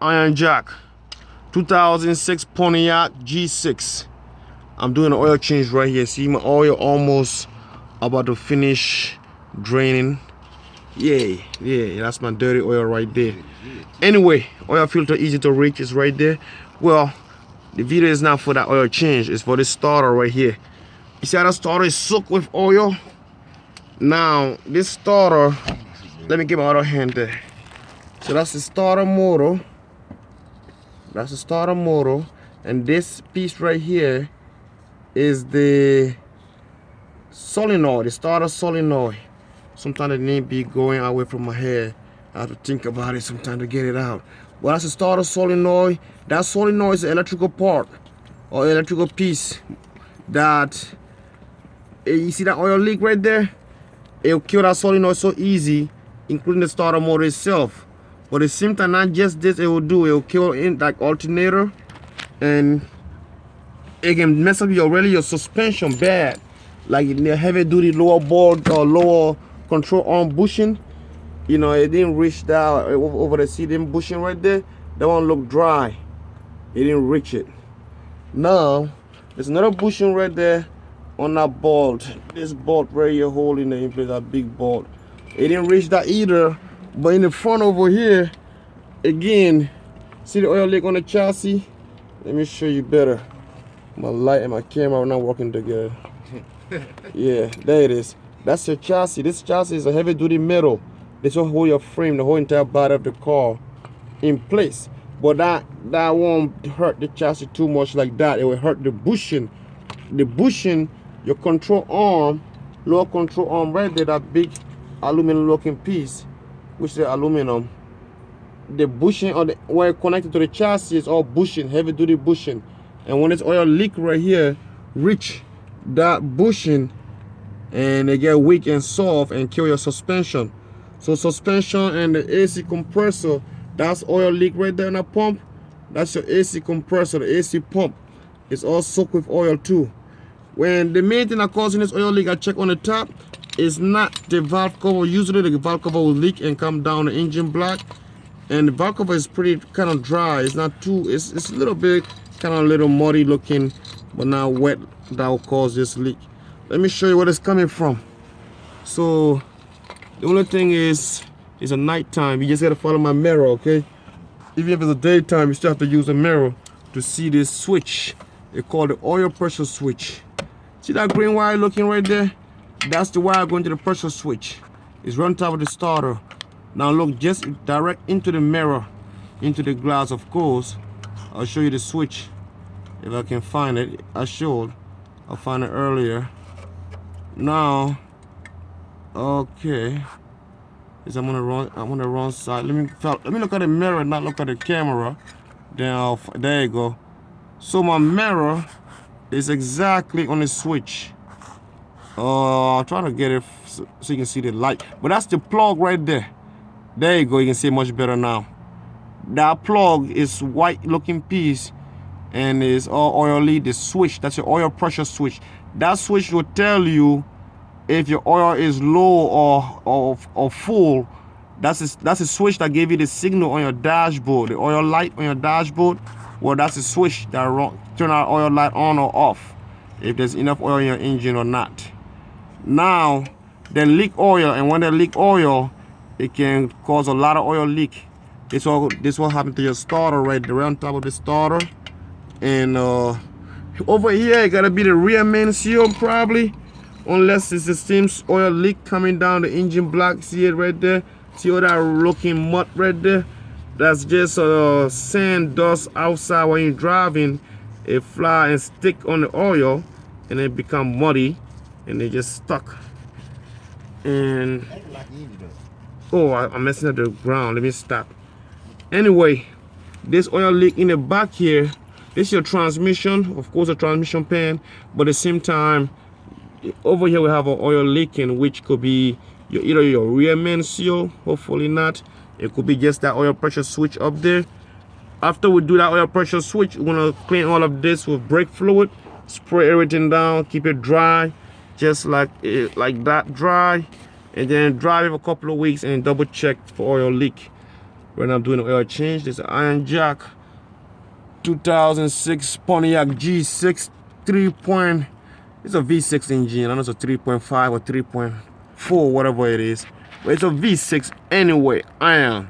iron jack, 2006 Pontiac G6. I'm doing an oil change right here. See, my oil almost about to finish draining. Yeah, that's my dirty oil right there. Anyway, oil filter easy to reach is right there. Well, the video is not for that oil change, it's for this starter right here. You see how the starter is soaked with oil? Now this starter, let me get my other hand there. So that's the starter motor. That's the starter motor, and this piece right here is the solenoid, the starter solenoid. Sometimes the name be going away from my head. I have to think about it sometimes to get it out. Well, that's the starter solenoid. That solenoid is an electrical part or electrical piece that, you see that oil leak right there? It'll kill that solenoid so easy, including the starter motor itself. But at the same time, not just this, it will kill in like alternator, and it can mess up your suspension bad, like in the heavy duty lower board or lower control arm bushing. You know, it didn't reach down over the seat bushing right there. That one look dry. It didn't reach it. Now there's another bushing right there on that bolt. This bolt right here holding the in place, that big bolt. It didn't reach that either. But in the front over here, again, see the oil leak on the chassis? Let me show you better. My light and my camera are not working together. Yeah, there it is. That's your chassis. This chassis is a heavy duty metal. This will hold your frame, the whole entire body of the car in place. But that won't hurt the chassis too much like that. It will hurt the bushing. The bushing, your control arm, lower control arm right there, that big aluminum looking piece, which is aluminum. The bushing or the wire connected to the chassis is all bushing, heavy duty bushing. And when this oil leak right here, reach that bushing, and they get weak and soft and kill your suspension. So suspension and the AC compressor, that's oil leak right there in the pump. That's your AC compressor, the AC pump. It's all soaked with oil too. When the main thing that causing this oil leak, I check on the top, is not the valve cover. Usually the valve cover will leak and come down the engine block. And the valve cover is pretty kind of dry. It's not too, it's a little bit kind of a little muddy looking, but not wet. That will cause this leak. Let me show you where it's coming from. So the only thing is, it's a nighttime. You just gotta follow my mirror, okay? Even if it's a daytime, you still have to use a mirror to see this switch. They call the oil pressure switch. See that green wire looking right there? That's the wire going to the pressure switch. It's right on top of the starter. Now look just direct into the mirror, into the glass, of course. I'll show you the switch if I can find it. I'll find it earlier. Now, okay. I'm on the wrong side. Let me look at the mirror, not look at the camera. Then there you go. So my mirror is exactly on the switch. I'm trying to get it so you can see the light. But that's the plug right there. There you go. You can see it much better now. That plug is white looking piece and is all oily. The switch, that's your oil pressure switch. That switch will tell you if your oil is low or full. That's a switch that gave you the signal on your dashboard. The oil light on your dashboard, well, that's a switch that turn our oil light on or off if there's enough oil in your engine or not. Now they leak oil, and when they leak oil, it can cause a lot of oil leak. This what happened to your starter right there on top of the starter. And over here it gotta be the rear main seal probably, unless it's the same oil leak coming down the engine block. See it right there? See all that looking mud right there? That's just sand dust outside when you're driving. It fly and stick on the oil and it become muddy and they just stuck. And oh, I'm messing up the ground. Let me stop. Anyway, this oil leak in the back here, this is your transmission, of course a transmission pan, but at the same time over here we have an oil leaking, which could be either your rear main seal, hopefully not. It could be just that oil pressure switch up there. After we do that oil pressure switch, we're gonna clean all of this with brake fluid, spray everything down, keep it dry, just like that, dry, and then drive it for a couple of weeks and double check for oil leak. Right now I'm doing an oil change. There's an iron jack. 2006 Pontiac G6 3. It's a V6 engine. I don't know if it's a 3.5 or 3.4, whatever it is. But it's a V6 anyway, iron.